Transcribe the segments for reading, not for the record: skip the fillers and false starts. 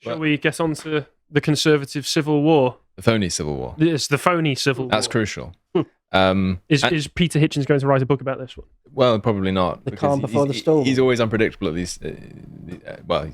Shall we get on to the Conservative Civil War? The phony Civil War. It's the phony Civil War. That's crucial. Is Peter Hitchens going to write a book about this one? Well, probably not. The calm before the storm. He's always unpredictable, at least. Well,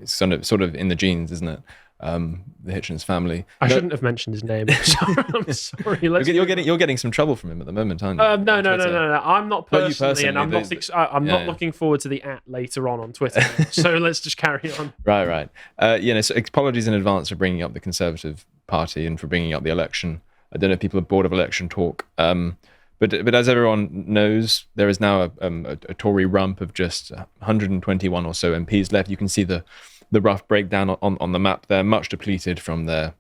it's sort of in the genes, isn't it? The Hitchens family. I shouldn't have mentioned his name. I'm sorry. You're getting some trouble from him at the moment, aren't you? No. I'm not personally, and I'm not looking forward to the later on Twitter. So let's just carry on. Right. So apologies in advance for bringing up the Conservative Party and for bringing up the election. I don't know if people are bored of election talk. But as everyone knows, there is now a Tory rump of just 121 or so MPs left. You can see the rough breakdown on the map there, much depleted from their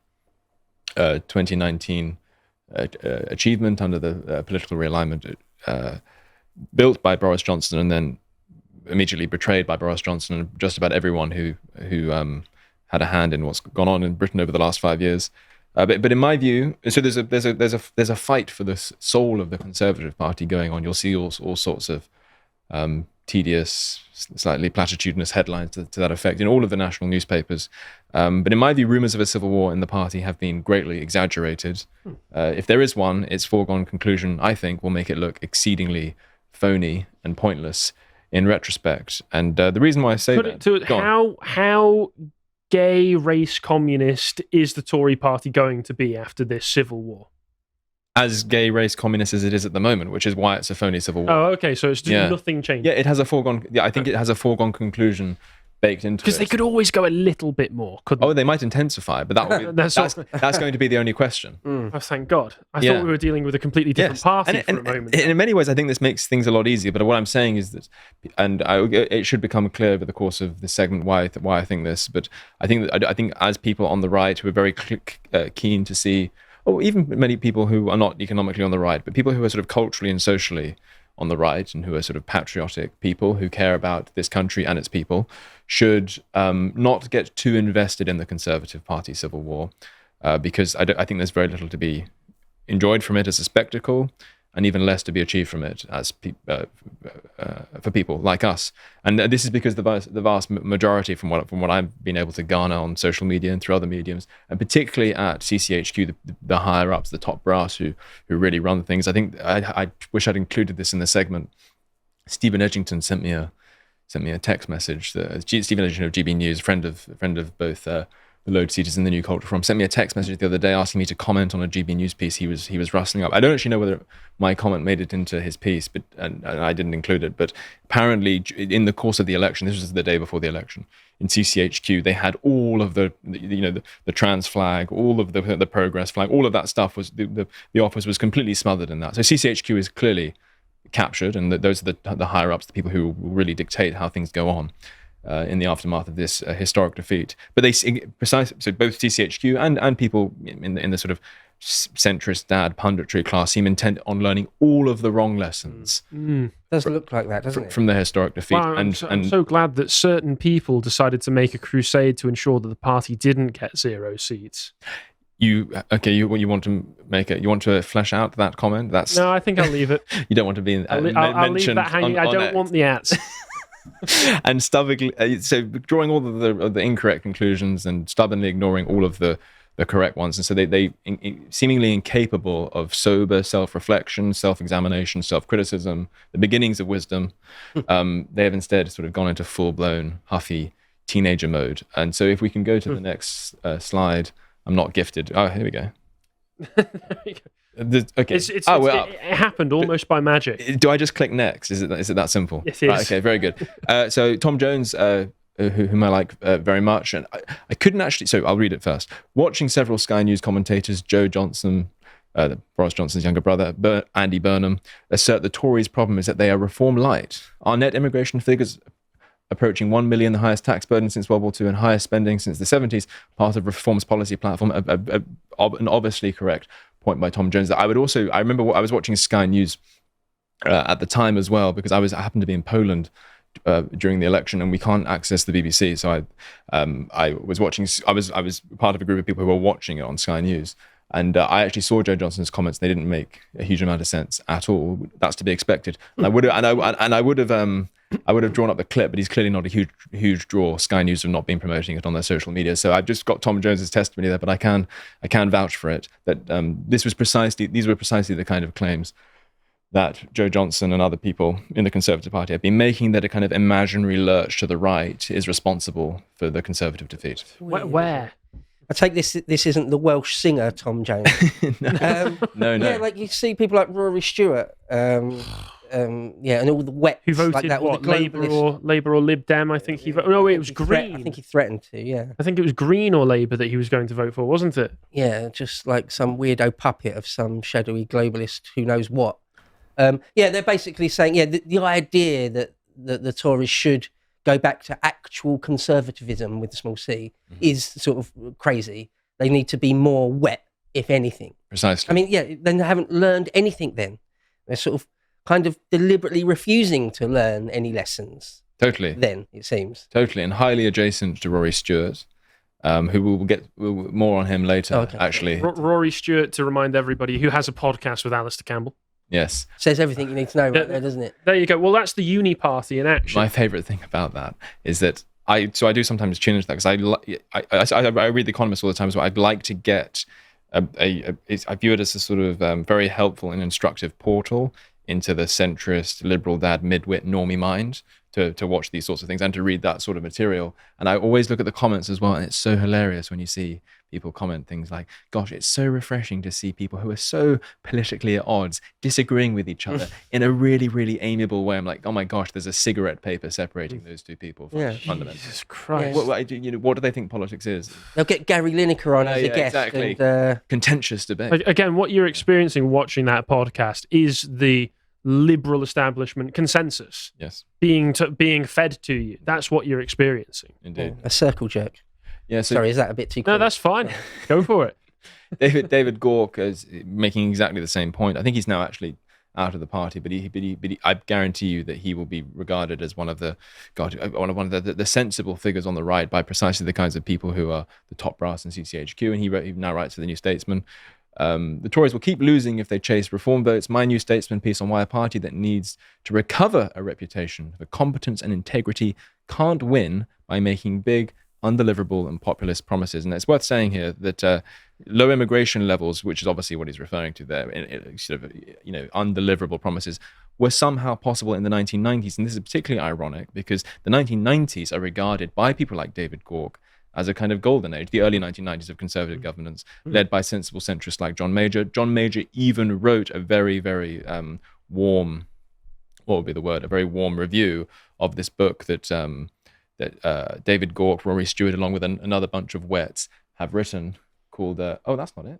2019 achievement under the political realignment built by Boris Johnson and then immediately betrayed by Boris Johnson and just about everyone who had a hand in what's gone on in Britain over the last 5 years. But in my view, so there's a fight for the soul of the Conservative Party going on. You'll see all sorts of tedious, slightly platitudinous headlines to that effect in all of the national newspapers. But in my view, rumours of a civil war in the party have been greatly exaggerated. If there is one, its foregone conclusion, I think, will make it look exceedingly phony and pointless in retrospect. And the reason why I say how gay, race, communist is the Tory party going to be after this civil war? As gay, race, communist as it is at the moment, which is why it's a phony civil war. Oh, okay, so it's just nothing changed. Yeah, it has a foregone. Yeah, I think it has a foregone conclusion baked into it. Because they could always go a little bit more, couldn't they? Oh, they might intensify, but that's going to be the only question. Oh, thank God. I thought we were dealing with a completely different party for a moment. In many ways, I think this makes things a lot easier, but what I'm saying is that, and it should become clear over the course of this segment why I think this, but I think as people on the right who are very keen to see, or even many people who are not economically on the right, but people who are sort of culturally and socially on the right and who are sort of patriotic people who care about this country and its people should not get too invested in the Conservative Party civil war because I think there's very little to be enjoyed from it as a spectacle and even less to be achieved from it as for people like us. And this is because the vast majority from what I've been able to garner on social media and through other mediums, and particularly at CCHQ, the higher ups, the top brass who really run things. I think I wish I'd included this in the segment. Stephen Edgington sent me a text message. Stephen Edgington of GB News, friend of both the Lotus Eaters in the New Culture Forum, sent me a text message the other day asking me to comment on a GB News piece he was rustling up. I don't actually know whether my comment made it into his piece, but and I didn't include it. But apparently, in the course of the election, this was the day before the election, in CCHQ, they had all of the trans flag, all of the progress flag, all of that stuff was the office was completely smothered in that. So CCHQ is clearly captured, and those are the higher ups, the people who will really dictate how things go on. In the aftermath of this historic defeat, but so both CCHQ and people in the sort of centrist dad punditry class seem intent on learning all of the wrong lessons. Does look like that, doesn't it? From the historic defeat. Well, I'm so glad that certain people decided to make a crusade to ensure that the party didn't get 0 seats. You want to flesh out that comment? No, I think I'll leave it. You don't want to be I'll leave that hanging. I don't want the ads. And stubbornly, so drawing all of the incorrect conclusions and stubbornly ignoring all of the correct ones, and so they seemingly incapable of sober self-reflection, self-examination, self-criticism, the beginnings of wisdom. They have instead sort of gone into full-blown huffy teenager mode. And so, if we can go to the next slide, I'm not gifted. Oh, here we go. Okay. It happened almost by magic. Do I just click next? Is it that simple? Yes, it is. Right, okay, very good. So Tom Jones, whom I like very much, and I couldn't actually. So I'll read it first. Watching several Sky News commentators, Joe Johnson, Boris Johnson's younger brother, Andy Burnham, assert the Tories' problem is that they are reform light. Our net immigration figures approaching 1 million, the highest tax burden since World War II and highest spending since the 70s, part of Reform's policy platform, an obviously correct point by Tom Jones. I remember I was watching Sky News at the time as well, because I happened to be in Poland during the election and we can't access the BBC. So I was watching, I was part of a group of people who were watching it on Sky News. And I actually saw Joe Johnson's comments. They didn't make a huge amount of sense at all. That's to be expected. And I would have I would have drawn up the clip, but he's clearly not a huge draw. Sky News have not been promoting it on their social media, so I've just got Tom Jones's testimony there, but I can vouch for it that these were precisely the kind of claims that Joe Johnson and other people in the Conservative Party have been making, that a kind of imaginary lurch to the right is responsible for the Conservative defeat. Where? I take this isn't the Welsh singer Tom Jones. No. Yeah, like you see people like Rory Stewart, and all the wets Who voted like that, what? Labour or Lib Dem? I think he voted. No, it was Green. I think he threatened to. Yeah. I think it was Green or Labour that he was going to vote for, wasn't it? Yeah, just like some weirdo puppet of some shadowy globalist who knows what. They're basically saying, the idea that the Tories should go back to actual conservatism with a small c is sort of crazy. They need to be more wet, if anything. Precisely. I mean, then they haven't learned anything then. They're sort of kind of deliberately refusing to learn any lessons. Totally. Then, it seems. Totally, and highly adjacent to Rory Stewart, who we'll get more on him later, actually. Rory Stewart, to remind everybody, who has a podcast with Alistair Campbell. Yes. Says everything you need to know right there, doesn't it? There you go. Well, that's the uni party in action. My favourite thing about that is that I do sometimes tune into that because I read The Economist all the time, so I'd like to get I view it as a sort of very helpful and instructive portal into the centrist, liberal dad, midwit, normie mind to watch these sorts of things and to read that sort of material. And I always look at the comments as well, and it's so hilarious when you see people comment things like, gosh, it's so refreshing to see people who are so politically at odds disagreeing with each other in a really, really amiable way. I'm like, oh my gosh, there's a cigarette paper separating those two people. Fundamentally. Jesus Christ. What do they think politics is? They'll get Gary Lineker on as a guest. Exactly. And, contentious debate. Again, what you're experiencing watching that podcast is the liberal establishment consensus. Yes. Being fed to you. That's what you're experiencing. Indeed. a circle jerk. Yeah, so Sorry, is that a bit too No, that's fine. Go for it. David Gauke is making exactly the same point. I think he's now actually out of the party, but I guarantee you that he will be regarded as one of the sensible figures on the right by precisely the kinds of people who are the top brass in CCHQ. And he now writes for the New Statesman. The Tories will keep losing if they chase reform votes. My New Statesman piece on why a party that needs to recover a reputation for competence and integrity can't win by making big, undeliverable and populist promises. And it's worth saying here that low immigration levels, which is obviously what he's referring to there, sort of, undeliverable promises, were somehow possible in the 1990s. And this is particularly ironic because the 1990s are regarded by people like David Gauke as a kind of golden age, the early 1990s of Conservative governance, led by sensible centrists like John Major. John Major even wrote a very, very warm, what would be the word, a very warm review of this book that David Gauke, Rory Stewart, along with another bunch of wets, have written called, that's not it.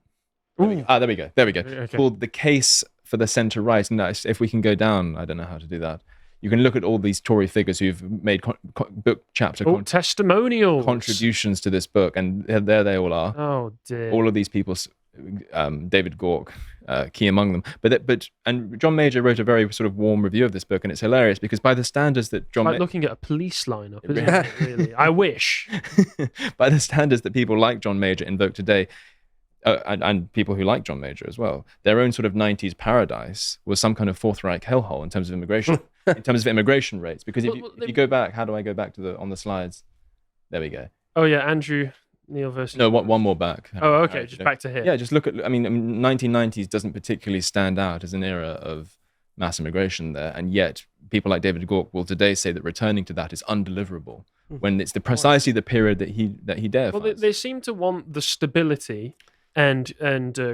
There we go. Okay. Called The Case for the Centre-Right. Now, if we can go down, I don't know how to do that. You can look at all these Tory figures who've made book chapter testimonials contributions to this book, and there they all are. Oh dear! All of these people, David Gauke, key among them. But John Major wrote a very sort of warm review of this book, and it's hilarious because by the standards that John, it's like looking at a police lineup, isn't it? Really, I wish. By the standards that people like John Major invoke today. And people who like John Major as well, their own sort of 90s paradise was some kind of Fourth Reich hellhole in terms of immigration, rates. Because if you go back, how do I go back to on the slides? There we go. Oh yeah, Andrew Neil versus. No, one more back. Oh, okay, just back to here. Yeah, just look at. I mean, 1990s doesn't particularly stand out as an era of mass immigration there, and yet people like David Gauke will today say that returning to that is undeliverable when it's precisely the period that he deifies. Well, they seem to want the stability and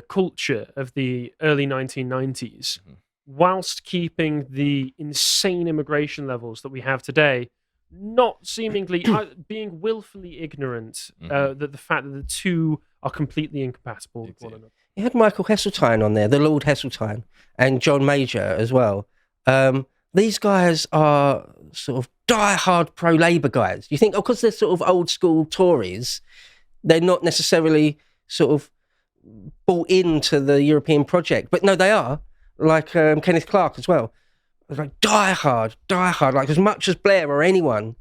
culture of the early 1990s, whilst keeping the insane immigration levels that we have today, not seemingly being willfully ignorant that the fact that the two are completely incompatible with one another. You had Michael Heseltine on there, the Lord Heseltine, and John Major as well. These guys are sort of die-hard pro-Labour guys. You think, because they're sort of old-school Tories, they're not necessarily sort of bought into the European project, but no, they are, like Kenneth Clarke as well, like die hard, like as much as Blair or anyone,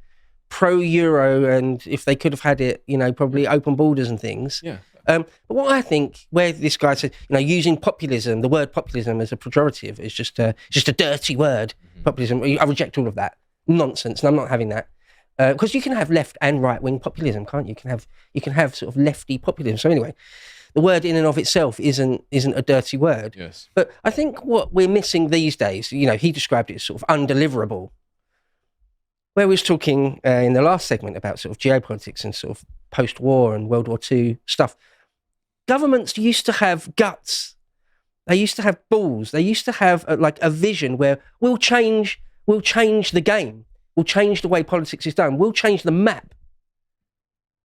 pro-Euro, and if they could have had it, probably open borders and things. Yeah. But what I think, where this guy said, using populism, the word populism as a pejorative is just a dirty word. Populism, I reject all of that. nonsense, and I'm not having that. Because you can have left and right wing populism, can't you? You can have sort of lefty populism. So anyway, the word in and of itself isn't a dirty word. Yes. But I think what we're missing these days, he described it as sort of undeliverable. Where we was talking in the last segment about sort of geopolitics and sort of post-war and World War II stuff. Governments used to have guts. They used to have balls. They used to have a vision where we'll change the game. We'll change the way politics is done. We'll change the map.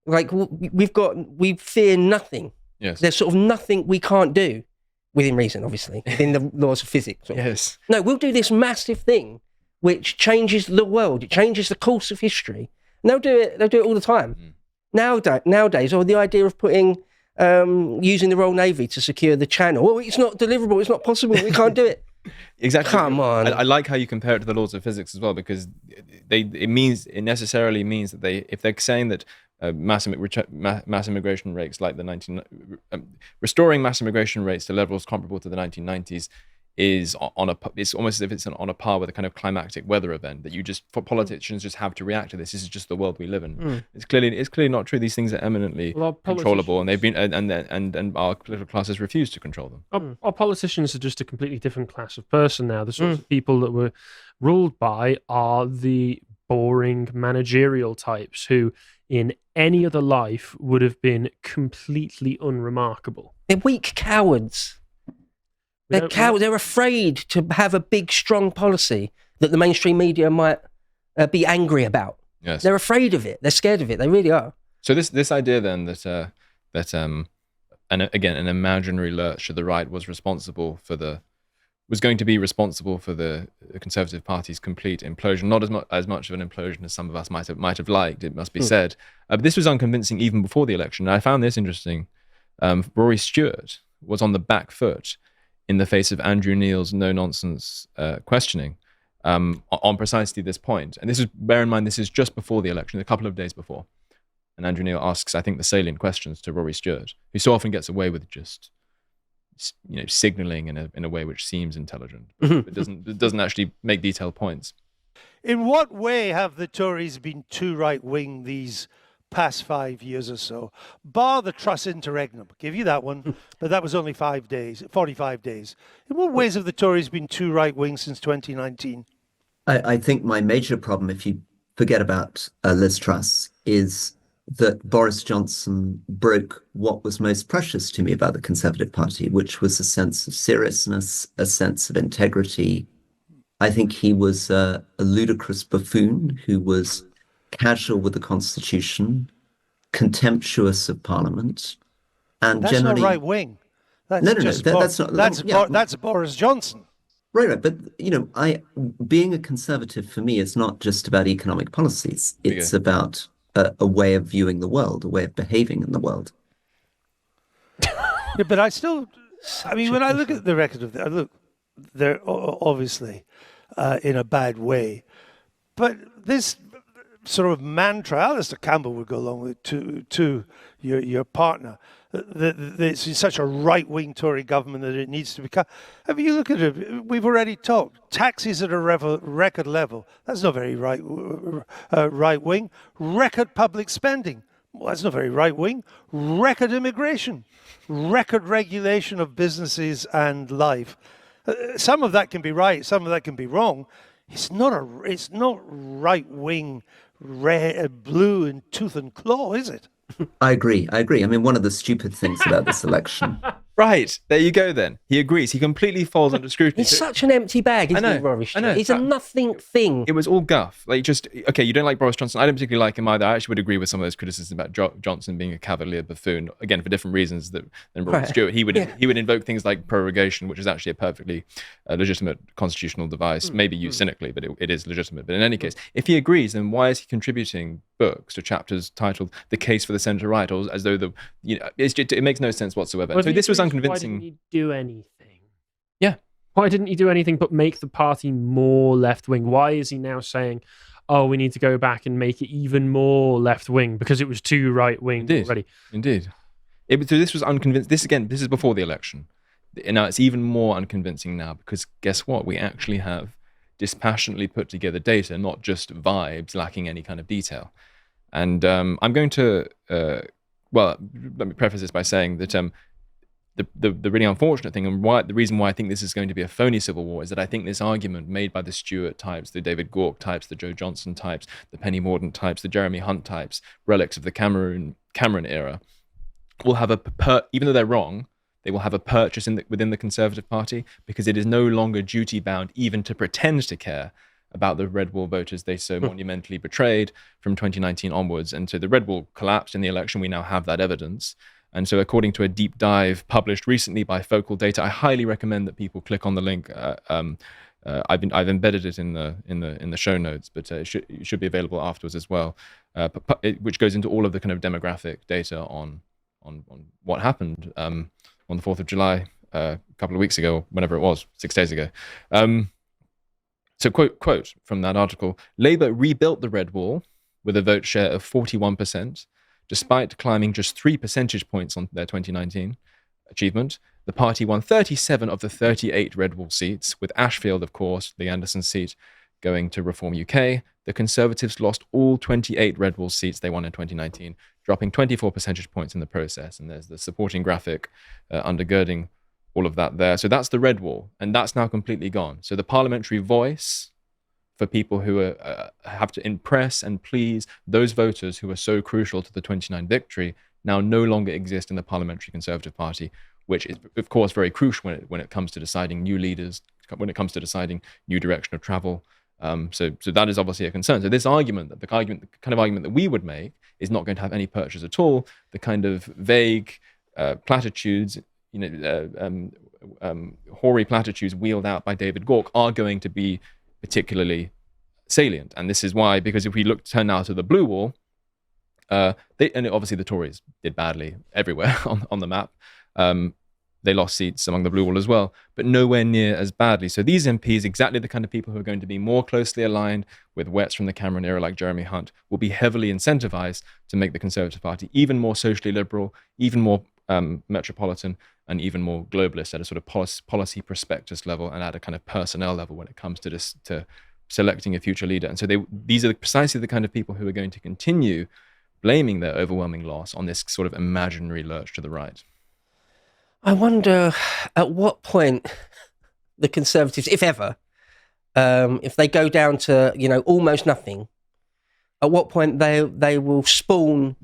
We fear nothing. Yes. There's sort of nothing we can't do, within reason, obviously, within the laws of physics. Yes. No, we'll do this massive thing which changes the world. It changes the course of history. And they'll do it all the time. Nowadays, or the idea of putting using the Royal Navy to secure the channel. Oh, it's not deliverable. It's not possible. We can't do it. Exactly. Come on. I like how you compare it to the laws of physics as well, because it necessarily means that if they're saying that mass immigration rates like restoring mass immigration rates to levels comparable to the 1990s is it's almost as if it's on a par with a kind of climactic weather event that politicians just have to react to this. This is just the world we live in. It's clearly not true. These things are eminently controllable, and they've been and our political classes refuse to control them. Our politicians are just a completely different class of person now. The sorts of people that we're ruled by are the boring managerial types who, in any other life, would have been completely unremarkable. They're weak cowards. They're cowards. They're afraid to have a big, strong policy that the mainstream media might be angry about. Yes. They're afraid of it. They're scared of it. They really are. So this idea then that and again, an imaginary lurch to the right was going to be responsible for the Conservative Party's complete implosion. Not as much of an implosion as some of us might have liked, it must be said. But this was unconvincing even before the election. And I found this interesting. Rory Stewart was on the back foot in the face of Andrew Neil's no-nonsense questioning on precisely this point. And bear in mind, this is just before the election, a couple of days before. And Andrew Neil asks, I think, the salient questions to Rory Stewart, who so often gets away with just signalling in a way which seems intelligent, but doesn't actually make detailed points. In what way have the Tories been too right-wing these past 5 years or so, bar the Truss interregnum? Give you that one, but that was only 45 days. In what ways have the Tories been too right-wing since 2019? I think my major problem, if you forget about Liz Truss, is that Boris Johnson broke what was most precious to me about the Conservative Party, which was a sense of seriousness, a sense of integrity. I think he was a ludicrous buffoon who was casual with the Constitution, contemptuous of Parliament, and that's generally not right wing. That's that's Boris Johnson. Right. But being a conservative for me is not just about economic policies. It's about a way of viewing the world, a way of behaving in the world. Yeah, but when I look at the record of they're obviously in a bad way, but this sort of mantra, Alistair Campbell would go along with to your partner, it's such a right-wing Tory government that it needs to become. I mean, you look at it, we've already talked, taxes at a record level. That's not very right-wing. Record public spending. Well, that's not very right-wing. Record immigration. Record regulation of businesses and life. Some of that can be right, some of that can be wrong. It's not right-wing, blue in tooth and claw, is it? I agree. I mean, one of the stupid things about this election. Right, there you go then. He agrees. He completely falls under scrutiny. He's such an empty bag, isn't he, Rory Stewart? I know. He's a nothing thing. It was all guff. You don't like Boris Johnson. I don't particularly like him either. I actually would agree with some of those criticisms about Johnson being a cavalier buffoon, again, for different reasons than Rory Stewart. He would invoke things like prorogation, which is actually a perfectly legitimate constitutional device, maybe used cynically, but it is legitimate. But in any case, if he agrees, then why is he contributing books to chapters titled "The Case for the Centre-Right," or as though it makes no sense whatsoever. Well, so this was unconvincing. Why didn't he do anything? Yeah. Why didn't he do anything but make the party more left-wing? Why is he now saying, oh, we need to go back and make it even more left-wing because it was too right-wing already? Indeed. So this was unconvincing. This is before the election. And now it's even more unconvincing now because guess what? We actually have dispassionately put together data, not just vibes lacking any kind of detail. And I'm going to, well, let me preface this by saying that the really unfortunate thing, and the reason why I think this is going to be a phony civil war, is that I think this argument made by the Stewart types, the David Gauke types, the Joe Johnson types, the Penny Mordaunt types, the Jeremy Hunt types, relics of the Cameron era, will have even though they're wrong, they will have a purchase within the Conservative Party, because it is no longer duty-bound even to pretend to care about the Red Wall voters they so monumentally betrayed from 2019 onwards. And so the Red Wall collapsed in the election. We now have that evidence. And so according to a deep dive published recently by Focal Data, I highly recommend that people click on the link. I've embedded it in the show notes, but it should be available afterwards as well, which goes into all of the kind of demographic data on what happened on the 4th of July a couple of weeks ago, or whenever it was, 6 days ago. So quote from that article: Labour rebuilt the Red Wall with a vote share of 41%, despite climbing just 3 percentage points on their 2019 achievement. The party won 37 of the 38 Red Wall seats, with Ashfield, of course, the Anderson seat, going to Reform UK. The Conservatives lost all 28 Red Wall seats they won in 2019, dropping 24 percentage points in the process. And there's the supporting graphic undergirding all of that there. So that's the Red Wall, and that's now completely gone. So the parliamentary voice for people who have to impress and please those voters who are so crucial to the 29 victory now no longer exist in the Parliamentary Conservative Party, which is, of course, very crucial when it comes to deciding new leaders, when it comes to deciding new direction of travel. So that is obviously a concern. So this argument, the kind of argument that we would make, is not going to have any purchase at all. The kind of vague platitudes, hoary platitudes wheeled out by David Gauke are going to be particularly salient. And this is why, because if we turn now to the blue wall, and obviously the Tories did badly everywhere on the map. They lost seats among the blue wall as well, but nowhere near as badly. So these MPs, exactly the kind of people who are going to be more closely aligned with wets from the Cameron era like Jeremy Hunt, will be heavily incentivized to make the Conservative Party even more socially liberal, even more metropolitan, and even more globalist at a sort of policy prospectus level and at a kind of personnel level when it comes to selecting a future leader. And so these are precisely the kind of people who are going to continue blaming their overwhelming loss on this sort of imaginary lurch to the right. I wonder at what point the Conservatives, if ever, if they go down to almost nothing, at what point they will spawn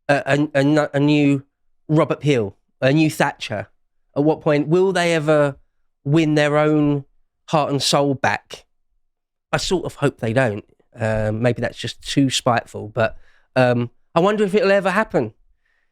a new Robert Peel, a new Thatcher. At what point will they ever win their own heart and soul back? I sort of hope they don't. Maybe that's just too spiteful, but I wonder if it'll ever happen.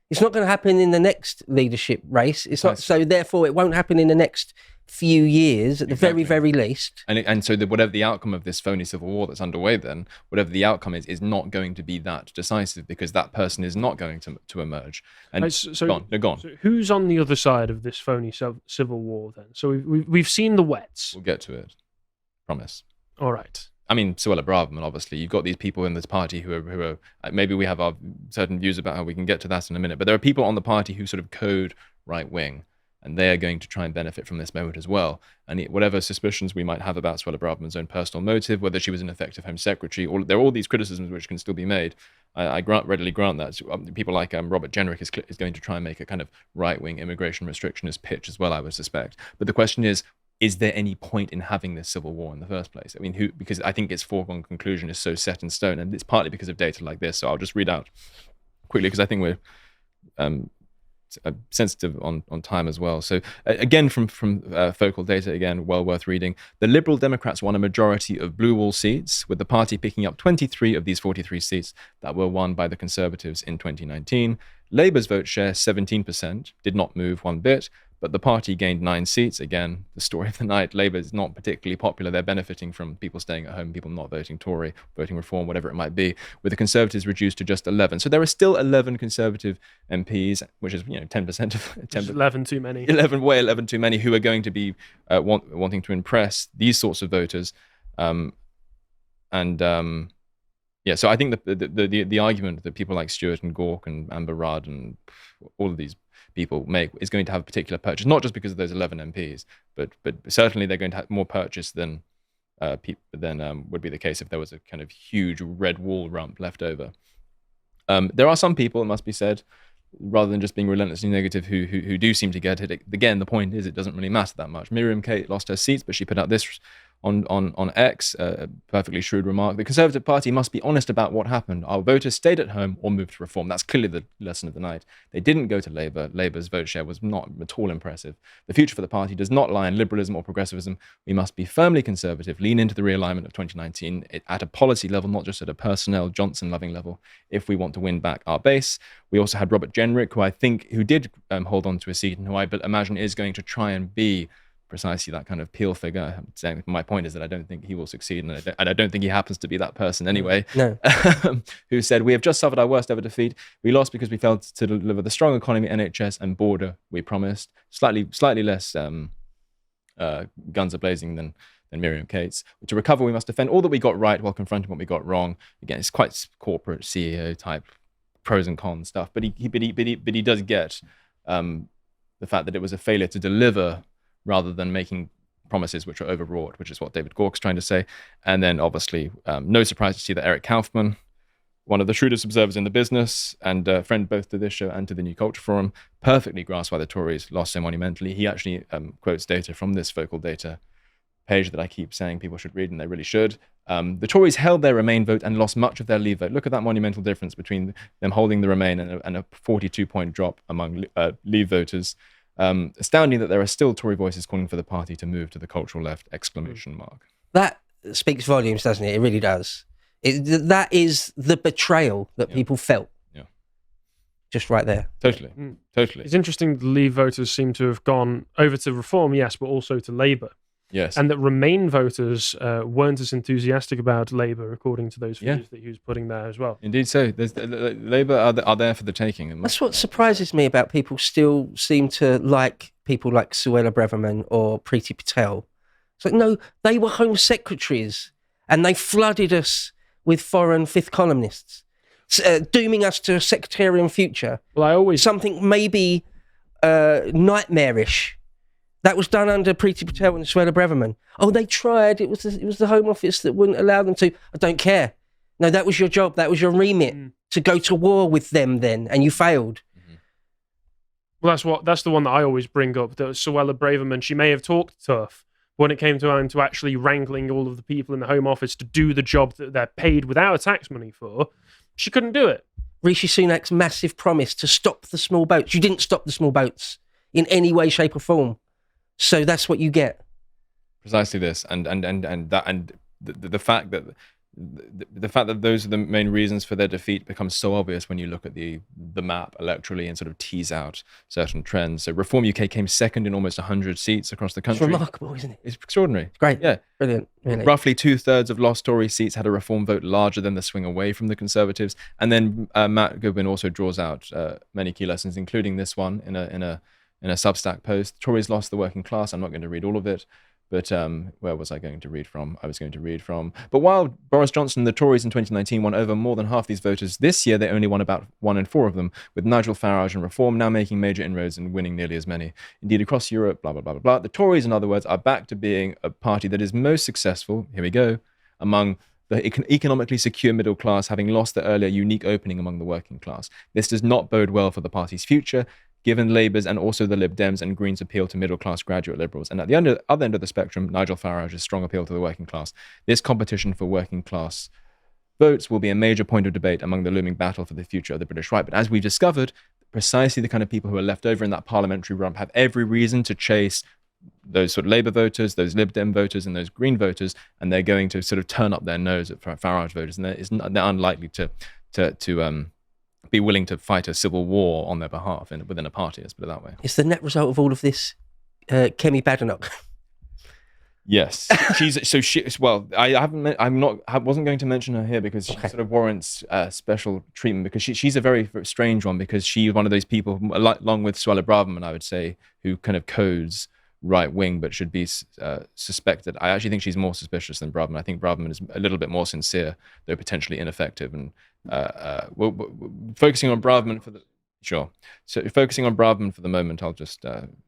It's not going to happen in the next leadership race. It's not, so therefore it won't happen in the next few years at the very, very least. And so whatever the outcome of this phony civil war that's underway then, whatever the outcome is not going to be that decisive, because that person is not going to emerge. And go on. So who's on the other side of this phony civil war then? So we've seen the wets. We'll get to it. Promise. All right. I mean, Suella Braverman, obviously. You've got these people in this party who are maybe we have our certain views about how we can get to that in a minute, but there are people on the party who sort of code right wing, and they are going to try and benefit from this moment as well. And whatever suspicions we might have about Suella Braverman's own personal motive, whether she was an effective Home Secretary, there are all these criticisms which can still be made. I readily grant that. So, people like Robert Jenrick is going to try and make a kind of right-wing immigration restrictionist pitch as well, I would suspect. But the question is there any point in having this civil war in the first place? I mean, because I think its foregone conclusion is so set in stone, and it's partly because of data like this. So I'll just read out quickly, because I think we're sensitive on time as well. So again, from Focal Data, again, well worth reading. The Liberal Democrats won a majority of blue wall seats, with the party picking up 23 of these 43 seats that were won by the Conservatives in 2019. Labour's vote share, 17%, did not move one bit, but the party gained 9 seats. Again, the story of the night. Labour is not particularly popular. They're benefiting from people staying at home, people not voting Tory, voting Reform, whatever it might be, with the Conservatives reduced to just 11. So there are still 11 Conservative MPs, which is 10% of 10. 11 too many. 11 too many, who are going to be wanting to impress these sorts of voters. So I think the argument that people like Stewart and Gauke and Amber Rudd and all of these people make is going to have a particular purchase, not just because of those 11 MPs, but certainly they're going to have more purchase than would be the case if there was a kind of huge red wall rump left over. There are some people, it must be said, rather than just being relentlessly negative, who do seem to get it. Again, the point is it doesn't really matter that much. Miriam Kate lost her seats, but she put out this on X, a perfectly shrewd remark. The Conservative Party must be honest about what happened. Our voters stayed at home or moved to Reform. That's clearly the lesson of the night. They didn't go to Labour. Labour's vote share was not at all impressive. The future for the party does not lie in liberalism or progressivism. We must be firmly conservative, lean into the realignment of 2019 at a policy level, not just at a personnel Johnson-loving level, if we want to win back our base. We also had Robert Jenrick, who did hold on to a seat and who I imagine is going to try and be precisely that kind of Peel figure. I'm saying my point is that I don't think he will succeed, and I don't think he happens to be that person anyway. No. Who said, "We have just suffered our worst ever defeat. We lost because we failed to deliver the strong economy, NHS, and border we promised." Slightly less guns a-blazing than Miriam Cates. To recover, we must defend all that we got right while confronting what we got wrong. Again, it's quite corporate CEO type pros and cons stuff, but he does get the fact that it was a failure to deliver rather than making promises which are overwrought, which is what David Gork's trying to say. And then obviously, no surprise to see that Eric Kaufman, one of the shrewdest observers in the business and a friend both to this show and to the New Culture Forum, perfectly grasped why the Tories lost so monumentally. He actually quotes data from this Focal Data page that I keep saying people should read, and they really should. The Tories held their Remain vote and lost much of their Leave vote. Look at that monumental difference between them holding the Remain and a 42-point drop among Leave voters. Astounding that there are still Tory voices calling for the party to move to the cultural left, ! That speaks volumes, doesn't it? It really does. That is the betrayal that people felt. Yeah. Just right there. Totally. It's interesting the Leave voters seem to have gone over to Reform, yes, but also to Labour. Yes. And that Remain voters weren't as enthusiastic about Labour, according to those figures that he was putting there as well. Indeed so. Labour are there for the taking. That's what surprises me about people still seem to like people like Suella Braverman or Priti Patel. It's like, no, they were Home Secretaries and they flooded us with foreign fifth columnists, dooming us to a sectarian future. Well, something maybe nightmarish. That was done under Priti Patel and Suella Braverman. Oh, they tried. It was the Home Office that wouldn't allow them to. I don't care. No, that was your job. That was your remit to go to war with them then, and you failed. Well, that's the one that I always bring up. That Suella Braverman, she may have talked tough, but when it came time to actually wrangling all of the people in the Home Office to do the job that they're paid without tax money for, she couldn't do it. Rishi Sunak's massive promise to stop the small boats. You didn't stop the small boats in any way, shape, or form. So that's what you get. Precisely this, and the fact that those are the main reasons for their defeat becomes so obvious when you look at the map electorally and sort of tease out certain trends. So Reform UK came second in almost 100 seats across the country. It's remarkable, isn't it? It's extraordinary. It's great. Yeah. Brilliant. Really. Roughly 2/3 of lost Tory seats had a Reform vote larger than the swing away from the Conservatives. And then Matt Goodwin also draws out many key lessons, including this one in a Substack post. Tories lost the working class. I'm not going to read all of it, but where was I going to read from? But while Boris Johnson and the Tories in 2019 won over more than half these voters, this year they only won about 1 in 4 of them, with Nigel Farage and Reform now making major inroads and winning nearly as many. Indeed, across Europe, blah, blah, blah, blah, blah. The Tories, in other words, are back to being a party that is most successful, here we go, among the economically secure middle class, having lost the earlier unique opening among the working class. This does not bode well for the party's future, given Labour's and also the Lib Dems and Greens' appeal to middle-class graduate liberals. And at the other end of the spectrum, Nigel Farage's strong appeal to the working class. This competition for working-class votes will be a major point of debate among the looming battle for the future of the British right. But as we've discovered, precisely the kind of people who are left over in that parliamentary rump have every reason to chase those sort of Labour voters, those Lib Dem voters and those Green voters, and they're going to sort of turn up their nose at Farage voters. And they're unlikely to be willing to fight a civil war on their behalf within a party, let's put it that way. It's the net result of all of this, Kemi Badenoch. Yes, I wasn't going to mention her here because she sort of warrants special treatment because she's a very, very strange one because she's one of those people, along with Suella Braverman, I would say, who kind of codes right wing but should be suspected. I actually think she's more suspicious than Braverman. I think Braverman is a little bit more sincere, though potentially ineffective. And we're focusing on Braverman for the Sure. So focusing on Braverman for the moment, I'll just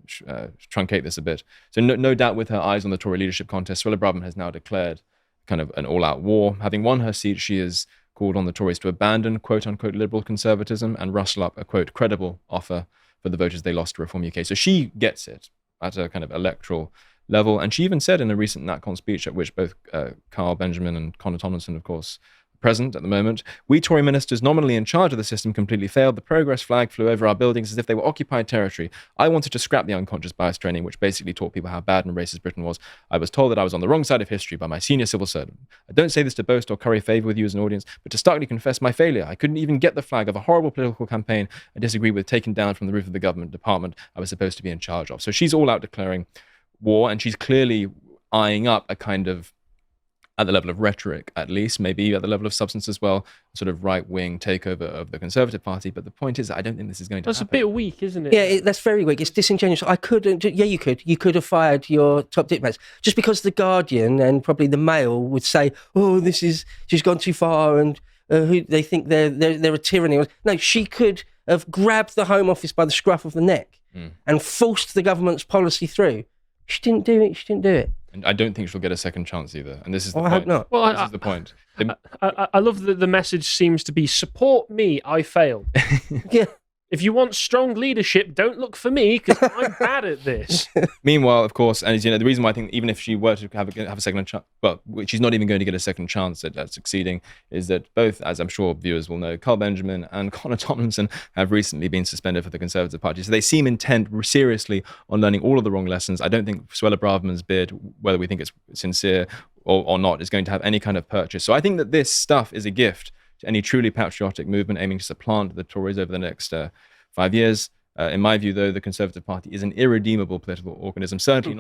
truncate this a bit. So no doubt with her eyes on the Tory leadership contest, Suella Braverman has now declared kind of an all-out war. Having won her seat, she has called on the Tories to abandon quote-unquote liberal conservatism and rustle up a quote credible offer for the voters they lost to Reform UK. So she gets it at a kind of electoral level. And she even said in a recent NatCon speech, at which both Carl Benjamin and Conor Tomlinson, of course, present at the moment, we Tory ministers nominally in charge of the system completely failed. The progress flag flew over our buildings as if they were occupied territory. I wanted to scrap the unconscious bias training, which basically taught people how bad and racist Britain was. I was told that I was on the wrong side of history by my senior civil servant. I don't say this to boast or curry favour with you as an audience, but to starkly confess my failure. I couldn't even get the flag of a horrible political campaign I disagree with taken down from the roof of the government department I was supposed to be in charge of. So she's all out declaring war, and she's clearly eyeing up a kind of, at the level of rhetoric, at least, maybe at the level of substance as well, sort of right-wing takeover of the Conservative Party. But the point is, I don't think this is going to happen. That's a bit weak, isn't it? Yeah, that's very weak. It's disingenuous. I couldn't. Yeah, you could. You could have fired your top diplomats just because the Guardian and probably the Mail would say, "Oh, she's gone too far," and who they think they're a tyranny. No, she could have grabbed the Home Office by the scruff of the neck and forced the government's policy through. She didn't do it. And I don't think she'll get a second chance either. And this is the I point. hope not. Well, this is the point. I love that the message seems to be, support me, I failed. Yeah. If you want strong leadership, don't look for me because I'm bad at this. Meanwhile, of course, and the reason why I think even if she were to have a second chance, well, she's not even going to get a second chance at succeeding, is that both, as I'm sure viewers will know, Carl Benjamin and Conor Tomlinson have recently been suspended for the Conservative Party. So they seem intent seriously on learning all of the wrong lessons. I don't think Suella Braverman's bid, whether we think it's sincere or not, is going to have any kind of purchase. So I think that this stuff is a gift to any truly patriotic movement aiming to supplant the Tories over the next 5 years. In my view, though, the Conservative Party is an irredeemable political organism, certainly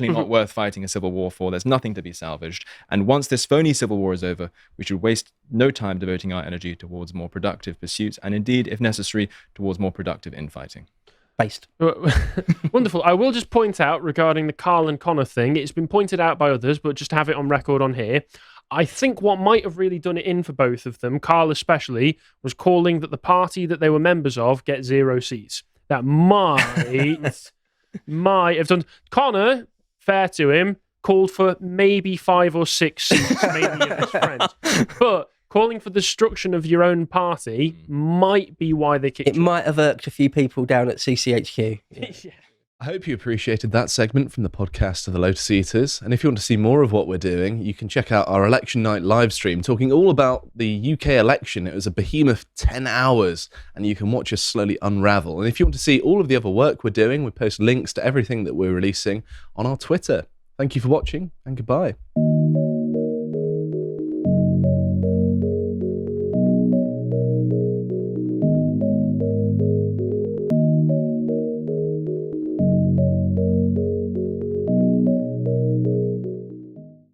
not worth fighting a civil war for. There's nothing to be salvaged. And once this phony civil war is over, we should waste no time devoting our energy towards more productive pursuits, and indeed, if necessary, towards more productive infighting. Based. Wonderful. I will just point out regarding the Carl and Conor thing, it's been pointed out by others, but just to have it on record on here, I think what might have really done it in for both of them, Carl especially, was calling that the party that they were members of get 0 seats. That might have done. Conor, fair to him, called for maybe 5 or 6 seats, maybe of his friends. But calling for the destruction of your own party might be why they kicked It might have irked a few people down at CCHQ. Yeah. I hope you appreciated that segment from the podcast of the Lotus Eaters. And if you want to see more of what we're doing, you can check out our election night live stream talking all about the UK election. It was a behemoth 10 hours, and you can watch us slowly unravel. And if you want to see all of the other work we're doing, we post links to everything that we're releasing on our Twitter. Thank you for watching, and goodbye.